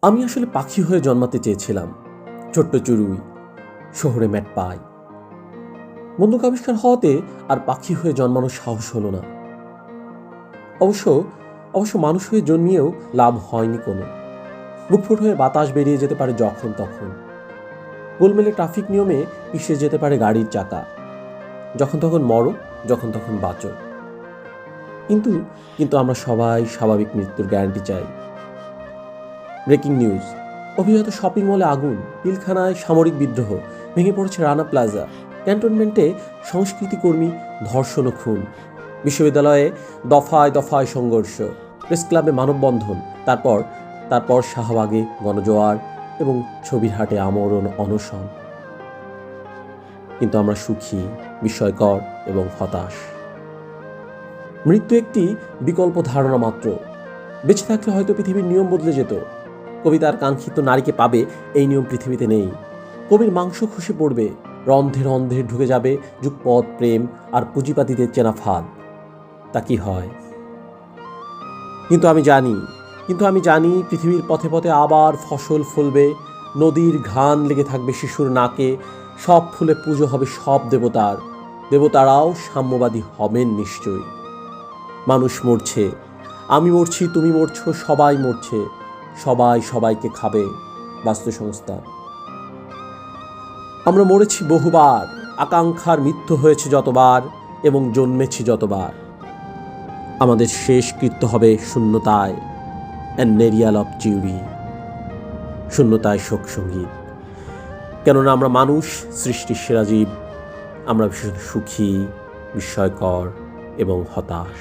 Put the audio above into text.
আমি আসলে পাখি হয়ে জন্মাতে চেয়েছিলাম, ছোট্ট চড়ুই, শহরে ম্যাট পাই। বন্দুক আবিষ্কার হওয়াতে আর পাখি হয়ে জন্মানোর সাহস হলো না। অবশ্য অবশ্য মানুষ হয়ে জন্মিয়েও লাভ হয়নি কোনো। বুকফুট হয়ে বাতাস বেরিয়ে যেতে পারে যখন তখন। গোলমেলে ট্রাফিক নিয়মে পিষে যেতে পারে গাড়ির চাকা। যখন তখন মরো, যখন তখন বাঁচো। কিন্তু কিন্তু আমরা সবাই স্বাভাবিক মৃত্যুর গ্যারান্টি চাই। ব্রেকিং নিউজ: অভিজাত শপিং মলে আগুন, পিলখানায় সামরিক বিদ্রোহ, ভেঙে পড়েছে রানা প্লাজা, ক্যান্টনমেন্টে সংস্কৃতিকর্মী ধর্ষণ ও খুন, বিশ্ববিদ্যালয়ে দফায় দফায় সংঘর্ষ, প্রেস ক্লাবে মানববন্ধন, তারপর শাহবাগে গণজোয়ার এবং ছবির হাটে আমরণ অনশন। কিন্তু আমরা সুখী, বিস্ময়কর এবং হতাশ। মৃত্যু একটি বিকল্প ধারণা মাত্র। বেঁচে থাকলে হয়তো পৃথিবীর নিয়ম বদলে যেত। কবিতার কাঙ্ক্ষিত নারীকে পাবে, এই নিয়ম পৃথিবীতে নেই। কবির মাংস খসে পড়বে, রন্ধে রন্ধে ঢুকে যাবে যুগপৎ প্রেম আর পুঁজিপাতিদের চেনা ফাঁদ। তা কি হয়? কিন্তু আমি জানি পৃথিবীর পথে পথে আবার ফসল ফলবে, নদীর ঘ্রাণ লেগে থাকবে শিশুর নাকে, সব ফুলে পুজো হবে সব দেবতার। দেবতারাও সাম্যবাদী হবেন নিশ্চয়ই। মানুষ মরছে, আমি মরছি, তুমি মরছো, সবাই মরছে, সবাই সবাইকে খাবে। বাস্তু সংস্থা। আমরা মরেছি বহুবার, আকাঙ্ক্ষার মৃত্যু হয়েছে যতবার এবং জন্মেছি যতবার। আমাদের শেষ কৃত্য হবে শূন্যতায়, অ্যান্নেরিয়াল অফ চিউরি, শূন্যতায় শোক সঙ্গীত। কেননা আমরা মানুষ, সৃষ্টির সেরা জীব। আমরা ভীষণ সুখী, বিস্ময়কর এবং হতাশ।